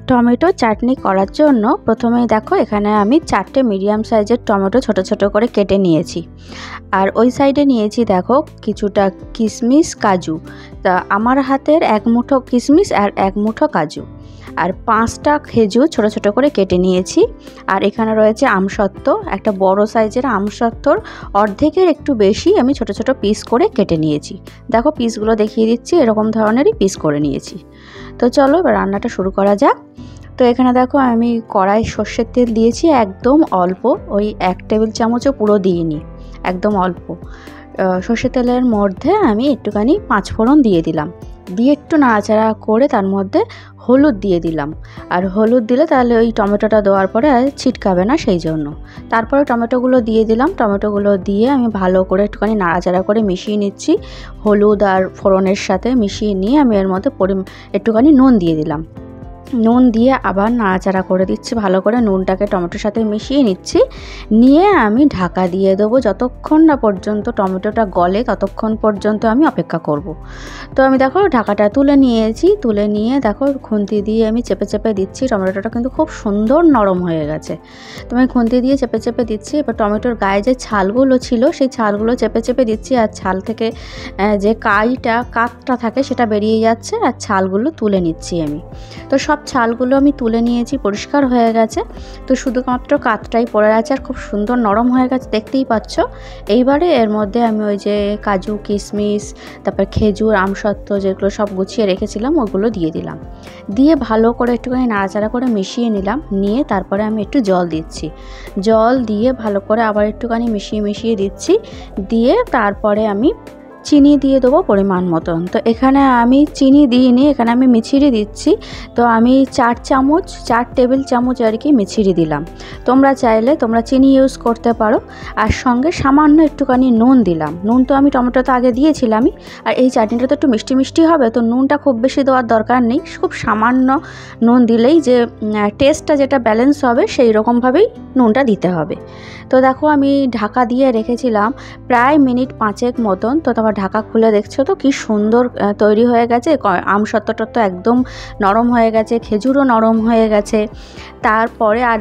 Tomato চাটনি করার জন্য প্রথমেই দেখো এখানে আমি 4টে মিডিয়াম সাইজের টমেটো ছোট ছোট করে কেটে নিয়েছি। আর ওই সাইডে নিয়েছি দেখো কিছুটা কিশমিশ কাজু। তা আমার হাতের 1 মুঠো কিশমিশ আর 1 মুঠো কাজু আর 5টা খেজুর ছোট ছোট করে কেটে নিয়েছি। আর এখানে রয়েছে আমসত্ত্ব, একটা বড় সাইজের আমসত্ত্বর অর্ধেকের একটু বেশি আমি ছোট ছোট পিস করে কেটে নিয়েছি। দেখো পিসগুলো দেখিয়ে দিচ্ছি, এরকম ধরনেরই পিস করে নিয়েছি। তো চলো এবার রান্নাটা শুরু করা যাক। তো এখানে দেখো আমি কড়াই সর্ষের তেল দিয়েছি একদম অল্প, ওই 1 টেবিল চামচও পুরো দিইনি, একদম অল্প। সর্ষের তেলের মধ্যে আমি একটুখানি 5 ফোড়ন দিয়ে দিলাম, দিয়ে একটু নাড়াচাড়া করে তার মধ্যে হলুদ দিয়ে দিলাম। আর হলুদ দিলে তাহলে ওই টমেটোটা দেওয়ার পরে আর ছিটকাবে না, সেই জন্য। তারপরে টমেটোগুলো দিয়ে দিলাম। টমেটোগুলো দিয়ে আমি ভালো করে একটুখানি নাড়াচাড়া করে মিশিয়ে নিচ্ছি। হলুদ আর ফোড়নের সাথে মিশিয়ে নিয়ে আমি এর মধ্যে একটুখানি নুন দিয়ে দিলাম। নুন দিয়ে আবার নাড়াচাড়া করে দিচ্ছি ভালো করে, নুনটাকে টমেটোর সাথে মিশিয়ে নিচ্ছি। নিয়ে আমি ঢাকা দিয়ে দেবো যতক্ষণ না পর্যন্ত টমেটোটা গলে, ততক্ষণ পর্যন্ত আমি অপেক্ষা করব। তো আমি দেখো ঢাকাটা তুলে নিয়েছি, তুলে নিয়ে দেখো খুন্তি দিয়ে আমি চেপে চেপে দিচ্ছি। টমেটোটা কিন্তু খুব সুন্দর নরম হয়ে গেছে। তো আমি খুন্তি দিয়ে চেপে চেপে দিচ্ছি। এবার টমেটোর গায়ে যে ছালগুলো ছিল সেই ছালগুলো চেপে চেপে দিচ্ছি, আর ছাল থেকে যে কাতটা থাকে সেটা বেরিয়ে যাচ্ছে, আর ছালগুলো তুলে নিচ্ছি আমি। তো সব ছালগুলো আমি তুলে নিয়েছি, পরিষ্কার হয়ে গেছে। তো শুধুমাত্র কাতটাই পড়ে আছে আর খুব সুন্দর নরম হয়ে গেছে, দেখতেই পাচ্ছ। এইবারে এর মধ্যে আমি ওই যে কাজু কিশমিশ তারপর খেজুর আমসত্ত্ব যেগুলো সব গুছিয়ে রেখেছিলাম ওগুলো দিয়ে দিলাম। দিয়ে ভালো করে একটুখানি নাড়াচাড়া করে মিশিয়ে নিলাম। নিয়ে তারপরে আমি একটু জল দিচ্ছি, জল দিয়ে ভালো করে আবার একটুখানি মিশিয়ে দিচ্ছি। দিয়ে তারপরে আমি চিনি দিয়ে দেবো পরিমাণ মতন। তো এখানে আমি চিনি দিইনি, এখানে আমি মিছরি দিচ্ছি। তো আমি 4 টেবিল চামচ আর কি মিছরি দিলাম। তোমরা চাইলে তোমরা চিনি ইউজ করতে পারো। আর সঙ্গে সামান্য একটুখানি নুন দিলাম। নুন তো আমি টমেটোতে আগে দিয়েছিলামই, আর এই চাটনিটা তো একটু মিষ্টি মিষ্টি হবে, তো নুনটা খুব বেশি দেওয়ার দরকার নেই, খুব সামান্য নুন দিলেই যে টেস্টটা যেটা ব্যালেন্স হবে সেই রকমভাবেই নুনটা দিতে হবে। তো দেখো আমি ঢাকা দিয়ে রেখেছিলাম প্রায় মিনিট 5 মতন। তো তারপর ঢাকা খুলে দেখছো তো কি সুন্দর তৈরি হয়ে গেছে। আমসত্ত্বটা তো একদম নরম হয়ে গেছে, খেজুরও নরম হয়ে গেছে, তারপরে আর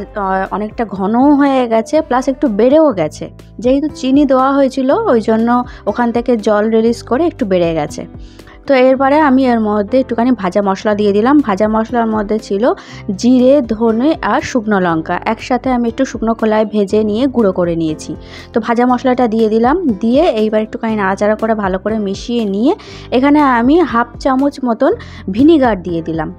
অনেকটা ঘনও হয়ে গেছে, প্লাস একটু বেড়েও গেছে। যেহেতু চিনি দেওয়া হয়েছিল ওই জন্য ওখান থেকে জল রিলিজ করে একটু বেড়ে গেছে। তো এরপরে আমি এর মধ্যে একটুখানি ভাজা মশলা দিয়ে দিলাম। ভাজা মশলার মধ্যে ছিল জিরে, ধনে আর শুকনো লঙ্কা, একসাথে আমি একটু শুকনো খোলায় ভেজে নিয়ে গুঁড়ো করে নিয়েছি। তো ভাজা মশলাটা দিয়ে দিলাম, দিয়ে এইবার একটুখানি নাড়াচাড়া করে ভালো করে মিশিয়ে নিয়ে এখানে আমি 1/2 চামচ মতন ভিনিগার দিয়ে দিলাম।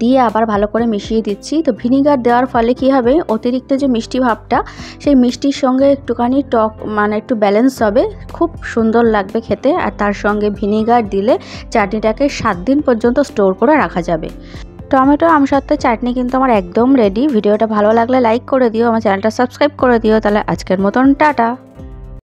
দিয়ে আবার ভালো করে মিশিয়ে দিচ্ছি। তো ভিনিগার দেওয়ার ফলে কি হবে, অতিরিক্ত যে মিষ্টি ভাবটা সেই মিষ্টির সঙ্গে একটুখানি টক মানে একটু ব্যালেন্স হবে, খুব সুন্দর লাগবে খেতে। আর তার সঙ্গে ভিনিগার দিলে চাটনিটাকে 7 দিন পর্যন্ত স্টোর করে রাখা যাবে। টমেটো আমসত্ত্বের চাটনি কিন্তু আমার একদম রেডি। ভিডিওটা ভালো লাগলে লাইক করে দিও, আমার চ্যানেলটা সাবস্ক্রাইব করে দিও। তাহলে আজকের মতন টাটা।